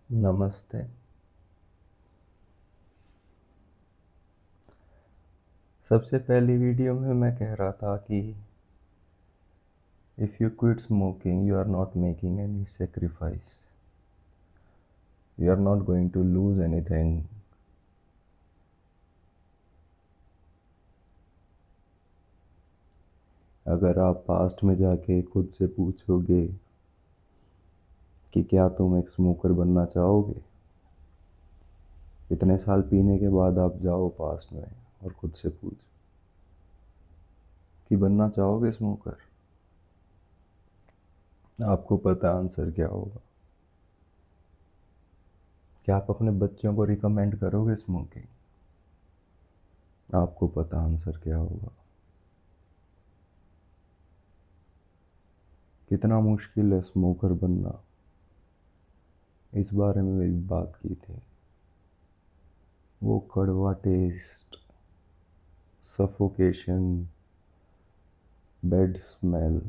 नमस्ते। सबसे पहली वीडियो में मैं कह रहा था कि if you quit smoking you are not making any sacrifice, you are not going to lose anything. अगर आप पास्ट में जाके खुद से पूछोगे कि क्या तुम एक स्मोकर बनना चाहोगे, इतने साल पीने के बाद आप जाओ पास्ट में और खुद से पूछो कि बनना चाहोगे स्मोकर, आपको पता आंसर क्या होगा। क्या आप अपने बच्चों को रिकमेंड करोगे स्मोकिंग? आपको पता आंसर क्या होगा। कितना मुश्किल है स्मोकर बनना, इस बारे में भी बात की थी। वो कड़वा टेस्ट, सफोकेशन, बैड स्मेल,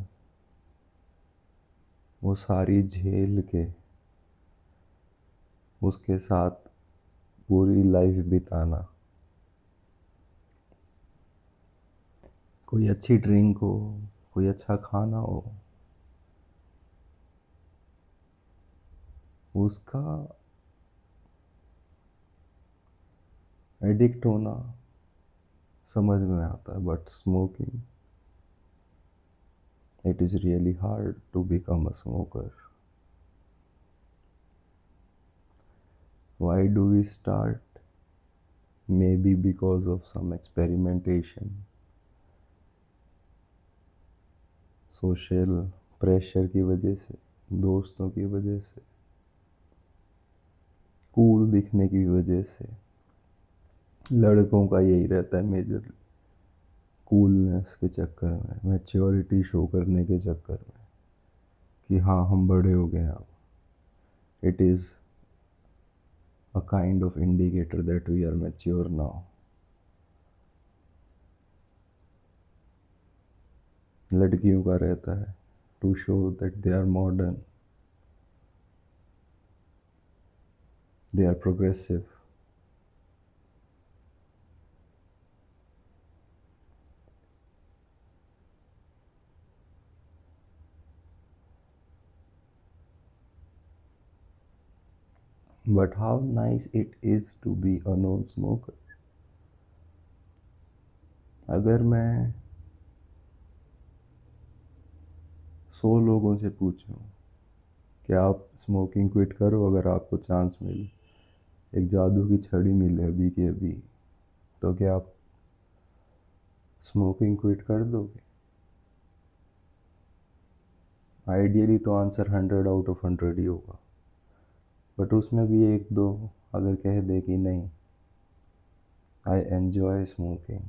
वो सारी झेल के उसके साथ पूरी लाइफ बिताना। कोई अच्छी ड्रिंक हो, कोई अच्छा खाना हो, उसका एडिक्ट होना समझ में आता है, but smoking, it is really hard to become a smoker. Why do we start? Maybe because of some experimentation, social pressure की वजह से, दोस्तों की वजह से, कूल दिखने की वजह से। लड़कों का यही रहता है मेजर, कूलनेस के चक्कर में, मैच्योरिटी शो करने के चक्कर में कि हाँ हम बड़े हो गए अब। It is a kind of indicator that we are mature now. लड़कियों का रहता है to show that they are modern, they are progressive. But how nice it is to be a non smoker. अगर मैं 100 लोगों से पूछूं कि आप स्मोकिंग क्विट करो, अगर आपको चांस मिले, एक जादू की छड़ी मिले अभी के अभी, तो क्या आप स्मोकिंग क्विट कर दोगे? आइडियली तो आंसर 100 आउट ऑफ 100 ही होगा, बट उसमें भी एक दो अगर कह दे कि नहीं, आई एन्जॉय स्मोकिंग,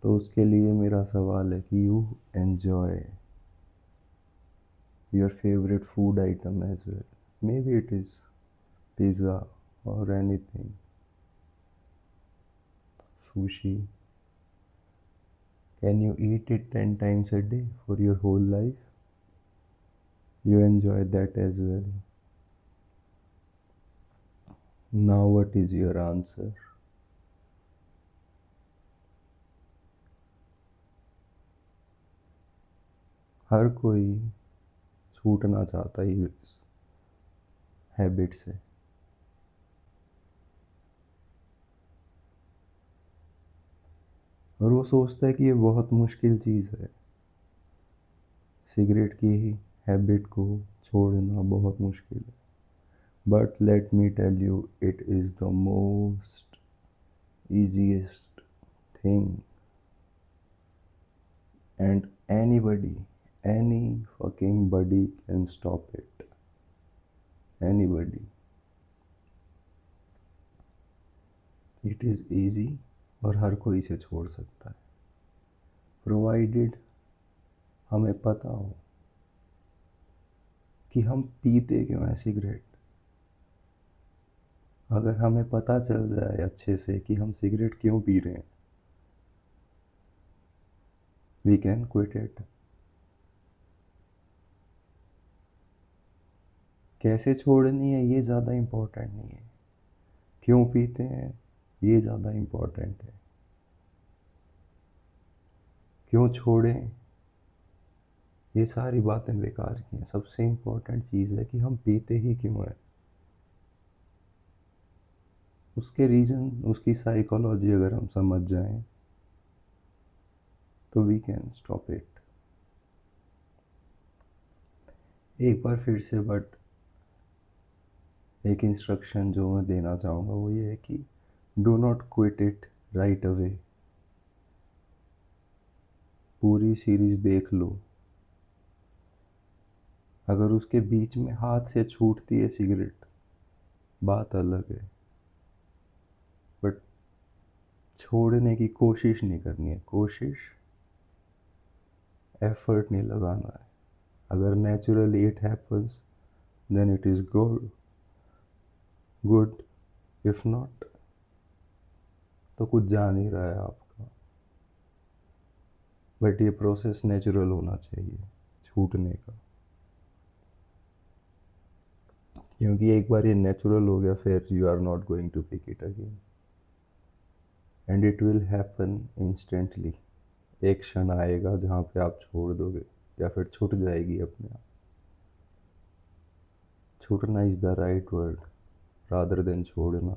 तो उसके लिए मेरा सवाल है कि you enjoy your favourite food item as well, maybe it is pizza और anything, sushi. Can you eat it 10 times a day for your whole life? You enjoy that as well. Now, what is your answer? हर कोई छूटना चाहता है इस habit से, और वो सोचता है कि ये बहुत मुश्किल चीज़ है। सिगरेट की हैबिट को छोड़ना बहुत मुश्किल है, but let me tell you, it is the most easiest thing, and anybody, any fucking body can stop it. Anybody. It is easy, और हर कोई इसे छोड़ सकता है, प्रोवाइडेड हमें पता हो कि हम पीते क्यों हैं सिगरेट। अगर हमें पता चल जाए अच्छे से कि हम सिगरेट क्यों पी रहे हैं, वी कैन क्विट इट। कैसे छोड़नी है ये ज़्यादा इम्पोर्टेंट नहीं है, क्यों पीते हैं ये ज़्यादा इम्पोर्टेंट है। क्यों छोड़ें ये सारी बातें बेकार की हैं, सबसे इम्पोर्टेंट चीज़ है कि हम पीते ही क्यों हैं। उसके रीज़न, उसकी साइकोलॉजी अगर हम समझ जाएं तो वी कैन स्टॉप इट। एक बार फिर से बट एक इंस्ट्रक्शन जो मैं देना चाहूँगा वो ये है कि do not quit it right away. पूरी सीरीज़ देख लो, अगर उसके बीच में हाथ से छूटती है सिगरेट बात अलग है, बट छोड़ने की कोशिश नहीं करनी है। कोशिश, एफर्ट नहीं लगाना है। अगर naturally it happens then it is good, if not तो कुछ जा नहीं रहा है आपका। बट ये प्रोसेस नेचुरल होना चाहिए छूटने का, क्योंकि एक बार ये नेचुरल हो गया फिर you are not going to pick it again and it will happen instantly. एक क्षण आएगा जहाँ पे आप छोड़ दोगे या फिर छूट जाएगी अपने आप। छूटना is the right word rather than छोड़ना।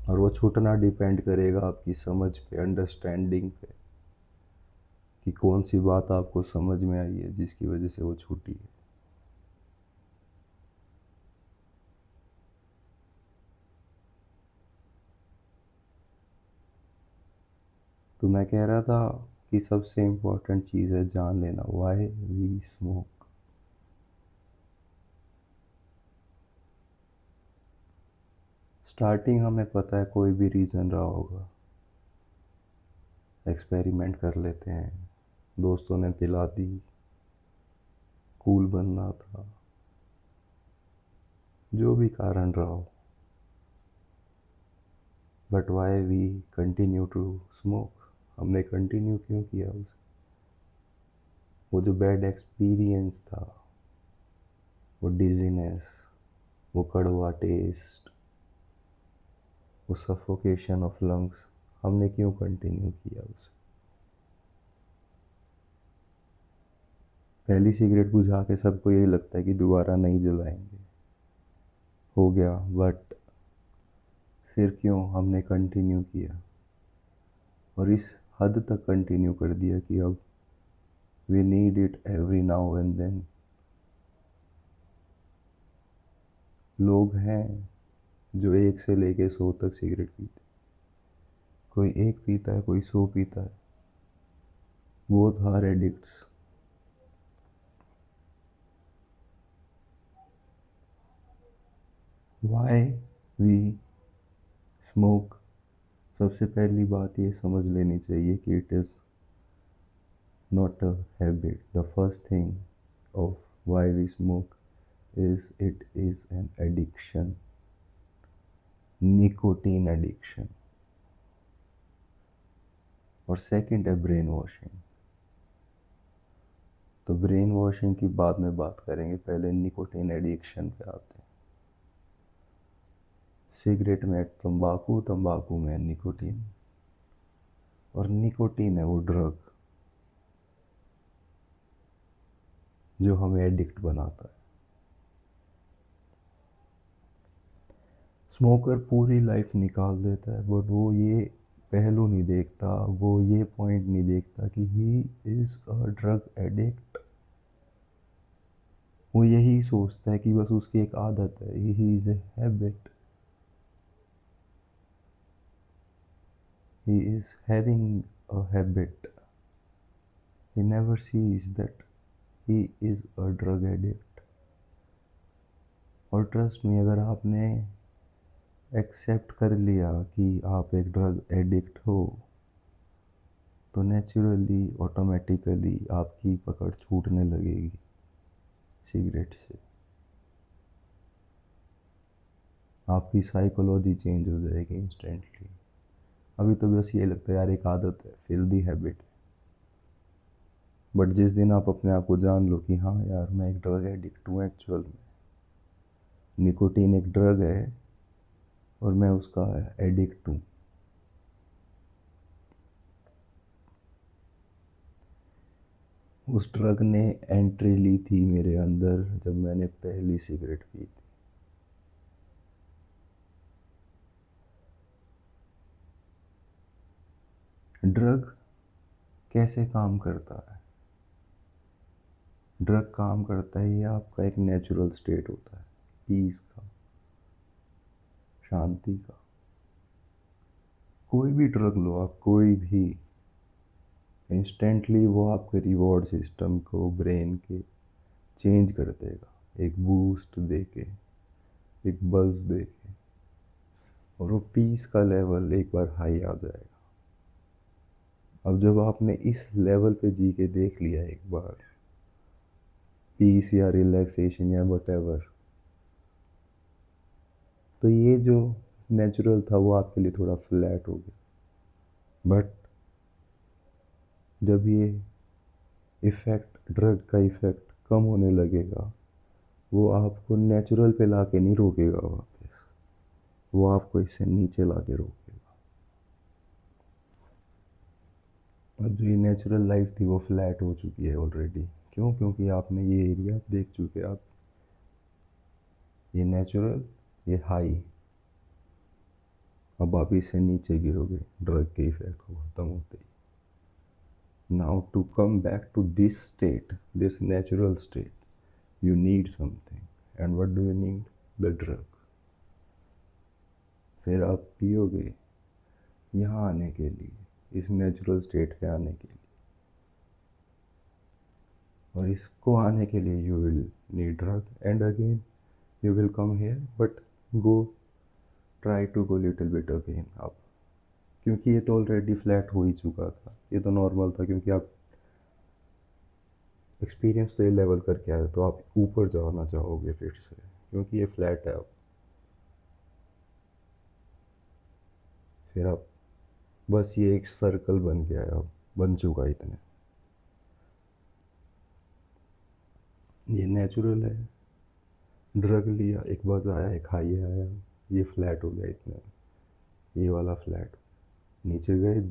और वो छूटना डिपेंड करेगा आपकी समझ पे, अंडरस्टैंडिंग पे, कि कौन सी बात आपको समझ में आई है जिसकी वजह से वो छूटी है। तो मैं कह रहा था कि सबसे इम्पोर्टेंट चीज़ है जान लेना व्हाई वी स्मोक। स्टार्टिंग हमें पता है कोई भी रीज़न रहा होगा, एक्सपेरिमेंट कर लेते हैं, दोस्तों ने पिला दी, कूल बनना था, जो भी कारण रहा हो, but why we continue to smoke. हमने कंटिन्यू क्यों किया उसे? वो जो बैड एक्सपीरियंस था, वो डिजीनेस, वो कड़वा टेस्ट, वो सफोकेशन ऑफ लंग्स, हमने क्यों कंटिन्यू किया उसे? पहली सिगरेट बुझा के सबको यही लगता है कि दोबारा नहीं जलाएंगे, हो गया, बट फिर क्यों हमने कंटिन्यू किया? और इस हद तक कंटिन्यू कर दिया कि अब we need it every now and then. लोग हैं जो 1 से लेके 100 तक सिगरेट पीते, कोई 1 पीता है, कोई 100 पीता है, both are addicts. Why we smoke, सबसे पहली बात ये समझ लेनी चाहिए कि it is not a habit. The first thing of why we smoke is it is an addiction, nicotine addiction. और सेकंड है ब्रेन वॉशिंग। तो ब्रेन वॉशिंग की बाद में बात करेंगे, पहले निकोटीन एडिक्शन पे आते हैं। सिगरेट में तंबाकू, तंबाकू में निकोटीन, और निकोटीन है वो ड्रग जो हमें एडिक्ट बनाता है। स्मोकर पूरी लाइफ निकाल देता है, बट वो ये पहलू नहीं देखता, वो ये पॉइंट नहीं देखता कि ही इज़ अ ड्रग एडिक्ट। वो यही सोचता है कि बस उसकी एक आदत है, he is a habit, he is having a habit. He never sees that he is a drug addict. और ट्रस्ट मी, अगर आपने एक्सेप्ट कर लिया कि आप एक ड्रग एडिक्ट हो तो नेचुरली ऑटोमेटिकली आपकी पकड़ छूटने लगेगी सिगरेट से। आपकी साइकोलॉजी चेंज हो जाएगी इंस्टेंटली। अभी तो बस ये लगता है यार एक आदत है, फिल्दी हैबिट है, बट जिस दिन आप अपने आप को जान लो कि हाँ यार मैं एक ड्रग एडिक्ट हूँ, एक्चुअल में निकोटीन एक ड्रग है और मैं उसका एडिक्ट हूँ। उस ड्रग ने एंट्री ली थी मेरे अंदर जब मैंने पहली सिगरेट पी थी। ड्रग कैसे काम करता है? ड्रग काम करता है, ये आपका एक नेचुरल स्टेट होता है, पीस का, शांति का। कोई भी ड्रग लो आप, कोई भी, इंस्टेंटली वो आपके रिवॉर्ड सिस्टम को, ब्रेन के चेंज कर देगा, एक बूस्ट दे के, एक बज़ दे के, और वो पीस का लेवल एक बार हाई आ जाएगा। अब जब आपने इस लेवल पे जी के देख लिया एक बार, पीस या रिलैक्सेशन या वटेवर, तो ये जो नेचुरल था वो आपके लिए थोड़ा फ्लैट हो गया। बट जब ये इफ़ेक्ट, ड्रग का इफ़ेक्ट कम होने लगेगा, वो आपको नेचुरल पे ला के नहीं रोकेगा वापस, वो आपको इससे नीचे ला के रोकेगा। अब जो ये नेचुरल लाइफ थी वो फ्लैट हो चुकी है ऑलरेडी। क्यों? क्योंकि आपने ये एरिया देख चुके आप, ये नेचुरल, ये हाई। अब आप इससे नीचे गिरोगे ड्रग के इफेक्ट को ख़त्म होते ही। Now to come back to this state, this natural state, you need something, and what do you need? The drug. फिर आप पियोगे यहाँ आने के लिए, इस नेचुरल स्टेट पे आने के लिए, और इसको आने के लिए you will need drug, and again you will come here, but go, try to go little bit again up, क्योंकि ये तो ऑलरेडी फ्लैट हो ही चुका था, ये तो नॉर्मल था, क्योंकि आप एक्सपीरियंस तो ये लेवल करके आए, तो आप ऊपर जाना चाहोगे फिर से, क्योंकि ये फ्लैट है अब। फिर आप बस ये एक सर्कल बन गया है, अब बन चुका है इतने। ये नेचुरल है, ड्रग लिया, एक बज़ आया, एक हाई आया, ये फ्लैट हो गया इतने, ये वाला फ्लैट, नीचे गए,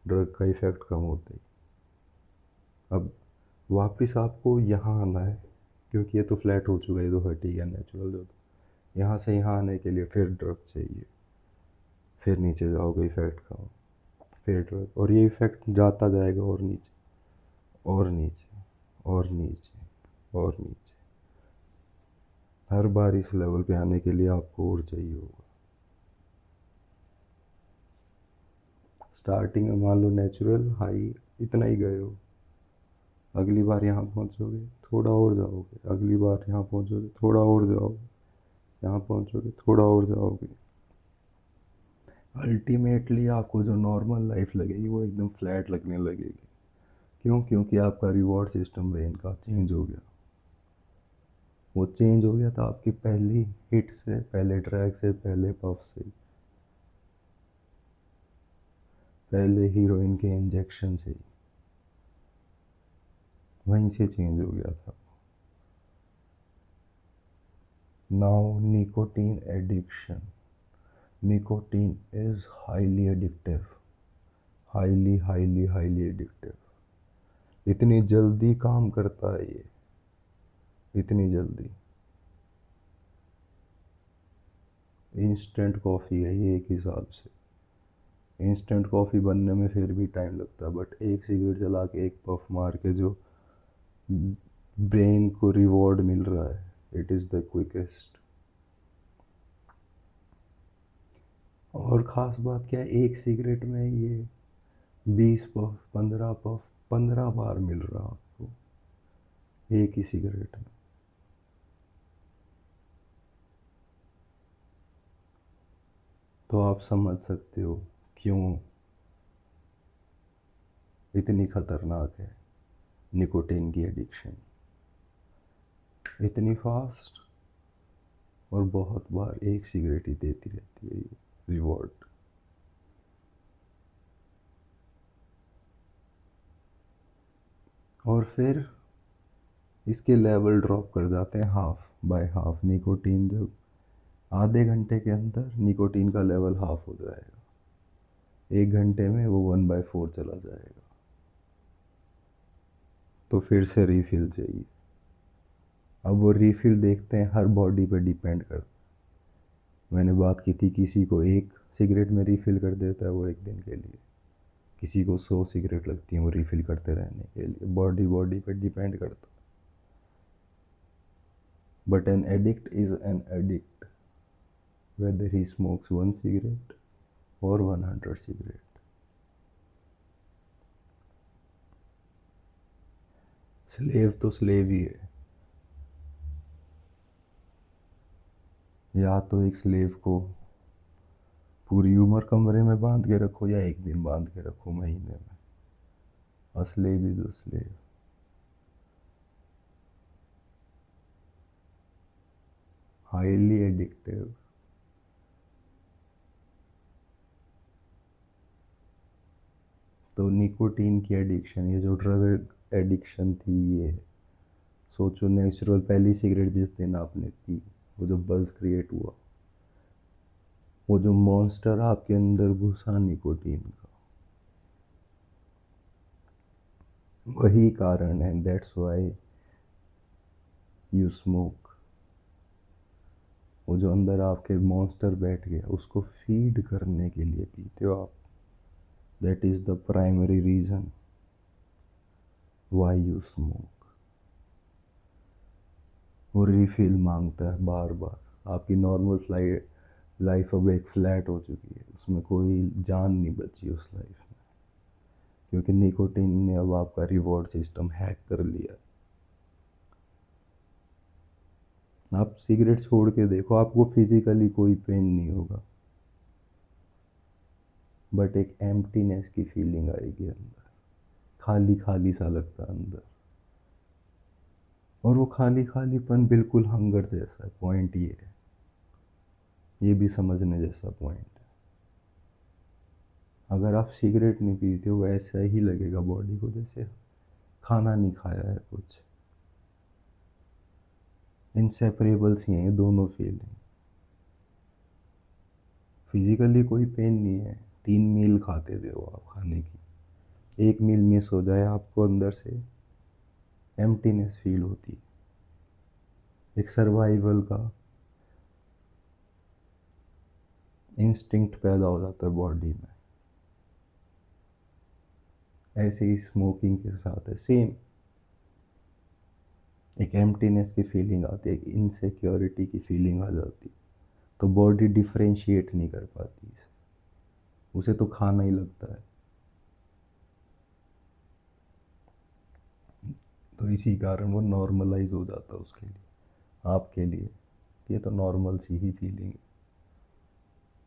ड्रग का इफ़ेक्ट कम होते ही। अब वापस आपको यहाँ आना है, क्योंकि ये तो फ्लैट हो चुका है, ये तो हट ही गया नेचुरल जो था। यहाँ से यहाँ आने के लिए फिर ड्रग चाहिए, फिर नीचे जाओगे, इफ़ेक्ट कम, फिर ड्रग, और ये इफ़ेक्ट जाता जाएगा और नीचे और नीचे और नीचे और नीचे। हर बार इस लेवल पे आने के लिए आपको और चाहिए होगा। स्टार्टिंग में मान लो नेचुरल हाई इतना ही गए हो, अगली बार यहाँ पहुँचोगे थोड़ा और जाओगे, अगली बार यहाँ पहुँचोगे थोड़ा और जाओगे, यहाँ पहुँचोगे थोड़ा और जाओगे। अल्टीमेटली आपको जो नॉर्मल लाइफ लगेगी वो एकदम फ्लैट लगने लगेगी। क्यों? क्योंकि आपका रिवॉर्ड सिस्टम ब्रेन का चेंज हो गया। वो चेंज हो गया था आपकी पहली हिट से, पहले ड्रैग से, पहले पफ से, पहले हीरोइन के इंजेक्शन से, वहीं से चेंज हो गया था। Now nicotine addiction, nicotine is highly addictive, highly highly highly addictive. इतनी जल्दी काम करता है ये, इतनी जल्दी। इंस्टेंट कॉफ़ी है ये एक हिसाब से, इंस्टेंट कॉफ़ी बनने में फिर भी टाइम लगता है, बट एक सिगरेट जला के, एक पफ मार के जो ब्रेन को रिवॉर्ड मिल रहा है, इट इज़ द क्विकेस्ट। और ख़ास बात क्या है, एक सिगरेट में ये 20 पफ, 15 पफ, 15 बार मिल रहा आपको एक ही सिगरेट में। तो आप समझ सकते हो क्यों इतनी खतरनाक है निकोटीन की एडिक्शन। इतनी फास्ट, और बहुत बार एक सिगरेट ही देती रहती है ये रिवॉर्ड। और फिर इसके लेवल ड्रॉप कर जाते हैं हाफ बाय हाफ। निकोटीन जब आधे घंटे के अंदर निकोटीन का लेवल हाफ हो जाएगा, 1 घंटे में वो 1/4 चला जाएगा। तो फिर से रीफिल चाहिए। अब वो रीफिल देखते हैं, हर बॉडी पे डिपेंड करता है। मैंने बात की थी, किसी को एक सिगरेट में रीफिल कर देता है वो 1 दिन के लिए, किसी को 100 सिगरेट लगती है वो रीफिल करते रहने के लिए। बॉडी बॉडी पे डिपेंड करता है। But an addict is an addict weather he smokes 1 cigarette और 100 cigarette। स्लेव तो स्लेव ही है। या तो एक स्लेव को पूरी उम्र कमरे में बांध के रखो, या 1 दिन बांध के रखो महीने में। A slave is a slave. Highly addictive. तो निकोटीन की एडिक्शन, ये जो ड्रग एडिक्शन थी, ये सोचो नेचुरल पहली सिगरेट जिस दिन आपने पी, वो जो बज़ क्रिएट हुआ, वो जो मॉन्स्टर आपके अंदर घुसा निकोटीन का, वही कारण है। That's why you smoke. वो जो अंदर आपके मॉन्स्टर बैठ गया, उसको फीड करने के लिए पीते हो आप। That is the primary reason why you smoke. वो रिफिल मांगता है बार बार। आपकी नॉर्मल फ्लाइट लाइफ अब एक फ्लैट हो चुकी है, उसमें कोई जान नहीं बची उस लाइफ में, क्योंकि निकोटीन ने अब आपका रिवॉर्ड सिस्टम हैक कर लिया। आप सिगरेट छोड़ के देखो, आपको फिजिकली कोई पेन नहीं होगा, बट एक एम्प्टीनेस की फीलिंग आएगी अंदर, खाली खाली सा लगता है अंदर। और वो खाली खालीपन बिल्कुल हंगर जैसा है। पॉइंट ये है, ये भी समझने जैसा पॉइंट है। अगर आप सिगरेट नहीं पीते हो, ऐसा ही लगेगा बॉडी को जैसे खाना नहीं खाया है कुछ। इनसेपरेबल्स ही हैं ये दोनों फीलिंग। फिजिकली कोई पेन नहीं है, 3 मील खाते थे वो आप खाने की, एक मील मिस हो जाए आपको अंदर से एम्प्टीनेस फील होती है। एक सर्वाइवल का इंस्टिंक्ट पैदा हो जाता है बॉडी में। ऐसे ही स्मोकिंग के साथ है सेम। एक एम्प्टीनेस की फीलिंग आती है, एक इनसिक्योरिटी की फीलिंग आ जाती है। तो बॉडी डिफरेंशिएट नहीं कर पाती इसे, उसे तो खाना ही लगता है। तो इसी कारण वो नॉर्मलाइज हो जाता है उसके लिए। आपके लिए ये तो नॉर्मल सी ही फीलिंग है।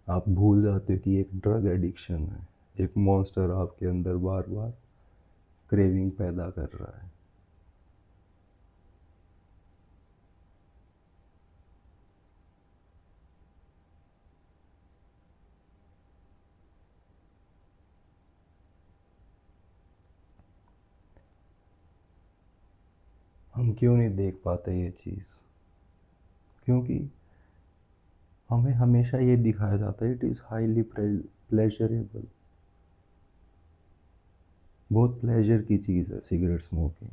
आप भूल जाते हो कि एक ड्रग एडिक्शन है, एक मॉन्स्टर आपके अंदर बार बार क्रेविंग पैदा कर रहा है। हम क्यों नहीं देख पाते ये चीज़? क्योंकि हमें हमेशा ये दिखाया जाता है इट इज़ हाईली प्लेजरेबल। बहुत प्लेजर की चीज़ है सिगरेट स्मोकिंग।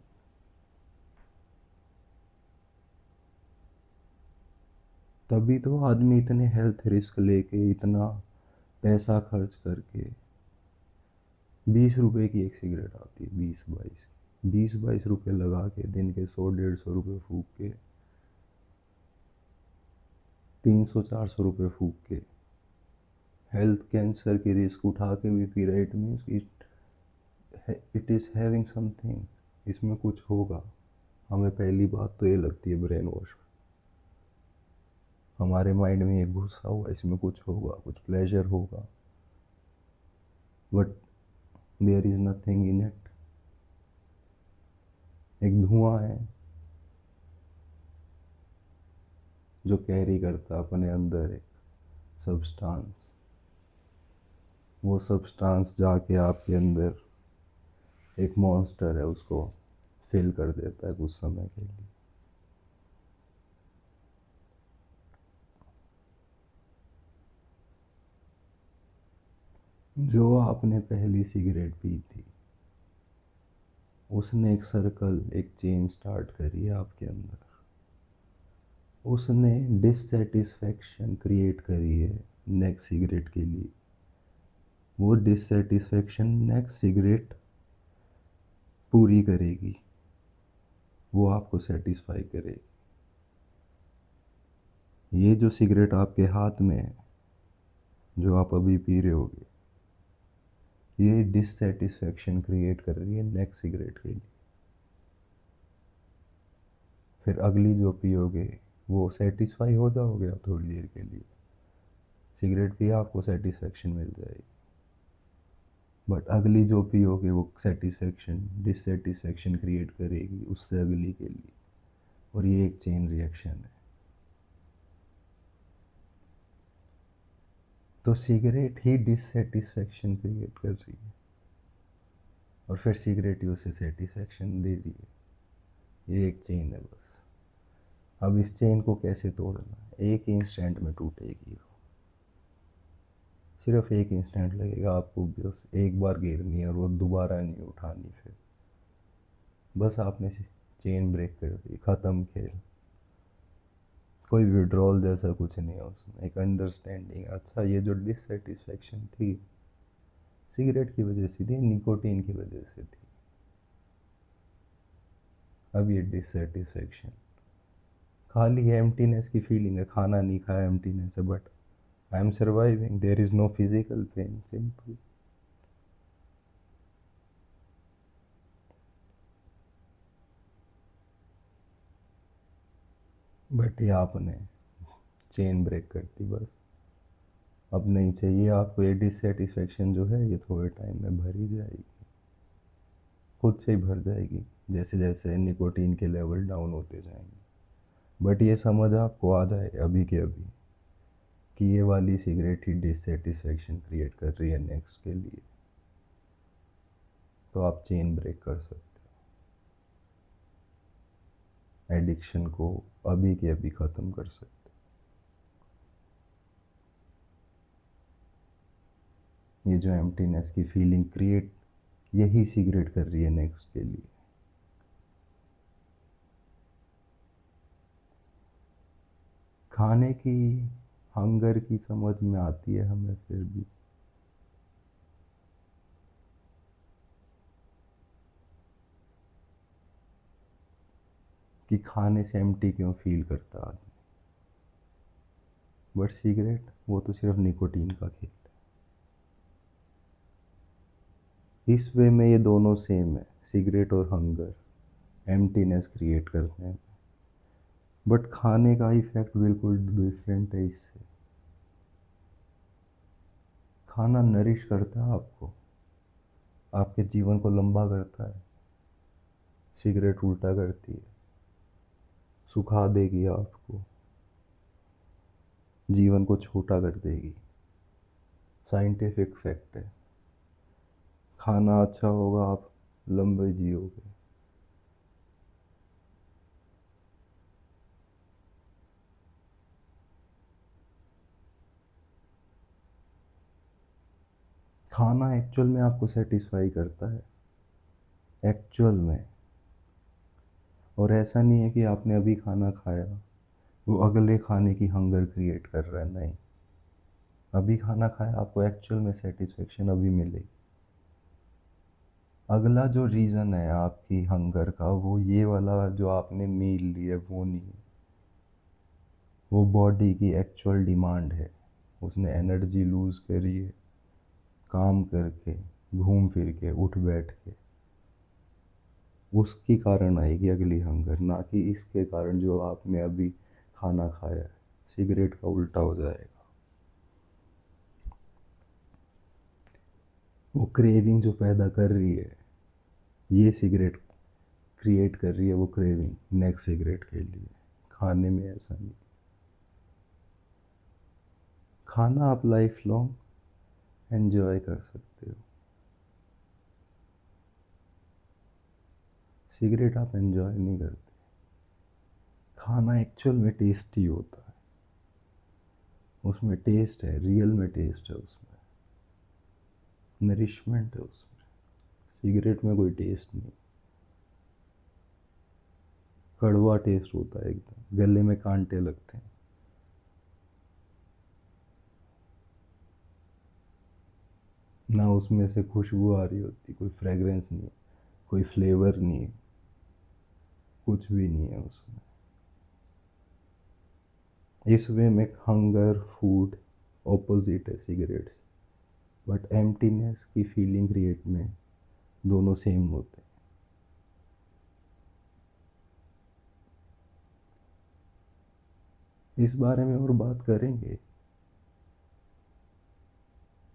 तभी तो आदमी इतने हेल्थ रिस्क लेके, इतना पैसा खर्च करके, 20 रुपए की एक सिगरेट आती है, 20-22 रुपये लगा के, दिन के 100-150 रुपये फूक के, 300-400 रुपये फूक के, हेल्थ कैंसर की रिस्क उठा के भी पी रहे। It means it is having something, इसमें कुछ होगा। हमें पहली बात तो ये लगती है ब्रेन वॉश। हमारे माइंड में ये घुसा हुआ, इसमें कुछ होगा, कुछ प्लेजर होगा, but there is nothing in it. एक धुआं है जो कैरी करता अपने अंदर एक सब्सटेंस। वो सब्सटेंस जाके आपके अंदर एक मॉन्स्टर है, उसको फिल कर देता है कुछ समय के लिए। जो आपने पहली सिगरेट पी थी, उसने एक सर्कल, एक चेन स्टार्ट करी है आपके अंदर। उसने डिससेटिस्फैक्शन क्रिएट करी है नेक्स्ट सिगरेट के लिए। वो डिससेटिस्फैक्शन नेक्स्ट सिगरेट पूरी करेगी, वो आपको सेटिस्फाई करेगी। ये जो सिगरेट आपके हाथ में है, जो आप अभी पी रहे होगे, ये डिससेटिस्फैक्शन क्रिएट कर रही है नेक्स्ट सिगरेट के लिए। फिर अगली जो पियोगे वो सेटिस्फाई हो जाओगे आप थोड़ी देर के लिए, सिगरेट पिया आपको सेटिस्फैक्शन मिल जाएगी। बट अगली जो पियोगे वो सेटिस्फैक्शन डिससेटिस्फैक्शन क्रिएट करेगी उससे अगली के लिए, और ये एक चेन रिएक्शन है। तो सिगरेट ही डिससेटिस्फैक्शन क्रिएट कर रही है, और फिर सिगरेट ही उसे सेटिस्फैक्शन दे रही है। ये एक चेन है बस। अब इस चेन को कैसे तोड़ना है? एक ही इंस्टेंट में टूटेगी वो, सिर्फ एक इंस्टेंट लगेगा आपको, बस एक बार गिरनी है और वो दोबारा नहीं उठानी। फिर बस आपने चेन ब्रेक कर दी, ख़त्म खेल। कोई विड्रॉल जैसा कुछ नहीं है उसमें, एक अंडरस्टैंडिंग। अच्छा, ये जो डिससेटिस्फैक्शन थी सिगरेट की वजह से थी, निकोटीन की वजह से थी। अब ये डिससेटिस्फैक्शन खाली एम्प्टीनेस की फीलिंग है, खाना नहीं खाया एम्प्टीनेस है, but I am surviving, there is no physical pain, simple. But ये आपने चेन ब्रेक कर दी बस। अब नहीं चाहिए आपको ये डिससेटिस्फैक्शन जो है, ये थोड़े टाइम में भर ही जाएगी, खुद से ही भर जाएगी, जैसे जैसे निकोटीन के लेवल डाउन होते जाएंगे। बट ये समझ आपको आ जाए अभी के अभी कि ये वाली सिगरेट ही डिससेटिस्फैक्शन क्रिएट कर रही है नेक्स्ट के लिए, तो आप चेन ब्रेक कर सकते हो, एडिक्शन को अभी के अभी ख़त्म कर सकते हो। ये जो एम्प्टीनेस की फीलिंग क्रिएट यही सिगरेट कर रही है नेक्स्ट के लिए। खाने की हंगर की समझ में आती है हमें फिर भी, कि खाने से एम्प्टी क्यों फील करता आदमी। बट सिगरेट वो तो सिर्फ निकोटीन का खेल है। इस वे में ये दोनों सेम है, सिगरेट और हंगर एम्प्टीनेस क्रिएट करते हैं। बट खाने का इफेक्ट बिल्कुल डिफरेंट है इससे। खाना नरिश करता है आपको, आपके जीवन को लंबा करता है। सिगरेट उल्टा करती है, सुखा देगी आपको, जीवन को छोटा कर देगी। साइंटिफिक फैक्ट है। खाना अच्छा होगा आप लंबे जियोगे। खाना एक्चुअल में आपको सेटिस्फाई करता है, एक्चुअल में। और ऐसा नहीं है कि आपने अभी खाना खाया वो अगले खाने की हंगर क्रिएट कर रहा है, नहीं। अभी खाना खाया आपको एक्चुअल में सेटिस्फेक्शन अभी मिलेगी। अगला जो रीज़न है आपकी हंगर का, वो ये वाला जो आपने मील लिया वो नहीं है, वो बॉडी की एक्चुअल डिमांड है। उसने एनर्जी लूज़ करी है काम करके, घूम फिर के, उठ बैठ के, उसके कारण आएगी अगली हंगर, ना कि इसके कारण जो आपने अभी खाना खाया है। सिगरेट का उल्टा हो जाएगा। वो क्रेविंग जो पैदा कर रही है, ये सिगरेट क्रिएट कर रही है वो क्रेविंग नेक्स्ट सिगरेट के लिए। खाने में ऐसा नहीं। खाना आप लाइफ लॉन्ग एंजॉय कर सकते हो, सिगरेट आप एंजॉय नहीं करते। खाना एक्चुअल में टेस्टी होता है, उसमें टेस्ट है, रियल में टेस्ट है, उसमें नरिशमेंट है उसमें। सिगरेट में कोई टेस्ट नहीं, कड़वा टेस्ट होता है, एकदम गले में कांटे लगते हैं। ना उसमें से खुशबू आ रही होती, कोई फ्रेगरेंस नहीं है, कोई फ्लेवर नहीं है, कुछ भी नहीं है उसमें। इस वे में हंगर फूड ऑपोजिट है सिगरेट से, बट एम्प्टीनेस की फीलिंग क्रिएट में दोनों सेम होते हैं। इस बारे में और बात करेंगे,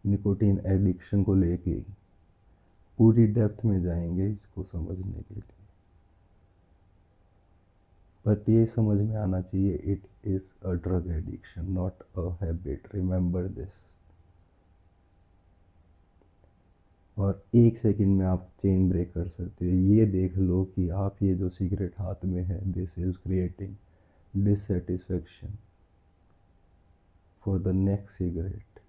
निकोटीन एडिक्शन को लेके पूरी डेप्थ में जाएंगे इसको समझने के लिए। बट ये समझ में आना चाहिए, it is a drug addiction, not a habit, remember this. और एक सेकंड में आप चेन ब्रेक कर सकते हो। ये देख लो कि आप ये जो सिगरेट हाथ में है, this is creating dissatisfaction for the next cigarette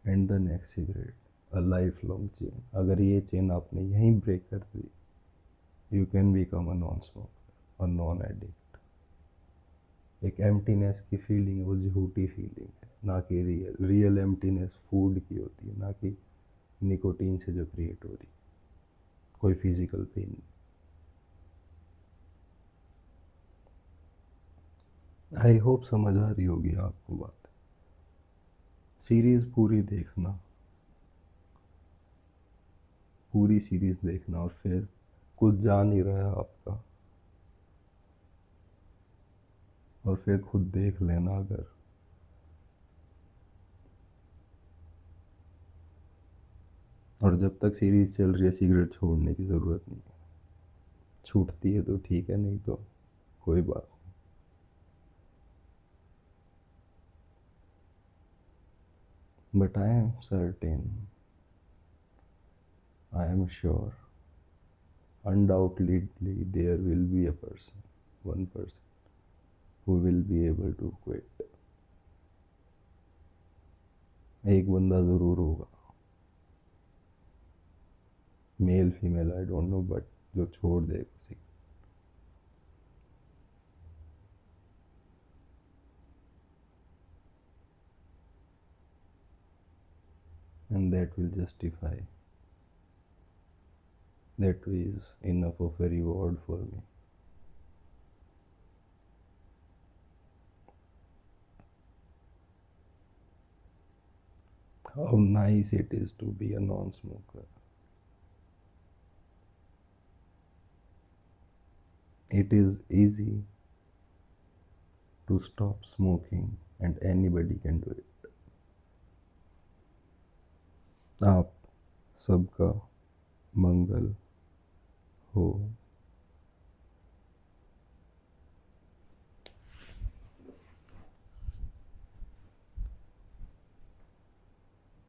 and the next cigarette, a life long chain. अगर ये चेन आपने यहीं ब्रेक कर दी, you can become a non smoker, a non addict. एक एम्प्टीनेस की फीलिंग है, वो झूठी फीलिंग है, ना कि रियल। रियल एम्प्टीनेस फूड की होती है, ना कि निकोटीन से जो क्रिएट हो रही, कोई फिजिकल पेन नहीं। आई होप समझ आ रही होगी आपको बात। सीरीज़ पूरी देखना, पूरी सीरीज़ देखना, और फिर कुछ जा नहीं रहा आपका, और फिर खुद देख लेना। अगर और जब तक सीरीज़ चल रही है, सिगरेट छोड़ने की ज़रूरत नहीं है। छूटती है तो ठीक है, नहीं तो कोई बात नहीं। But I am certain, I am sure, undoubtedly there will be a person, one person who will be able to quit। एक बंदा ज़रूर होगा, male female I don't know, but जो छोड़ देगा। And that will justify, that is enough of a reward for me। How nice it is to be a non-smoker। It is easy to stop smoking and anybody can do it। आप सबका मंगल हो।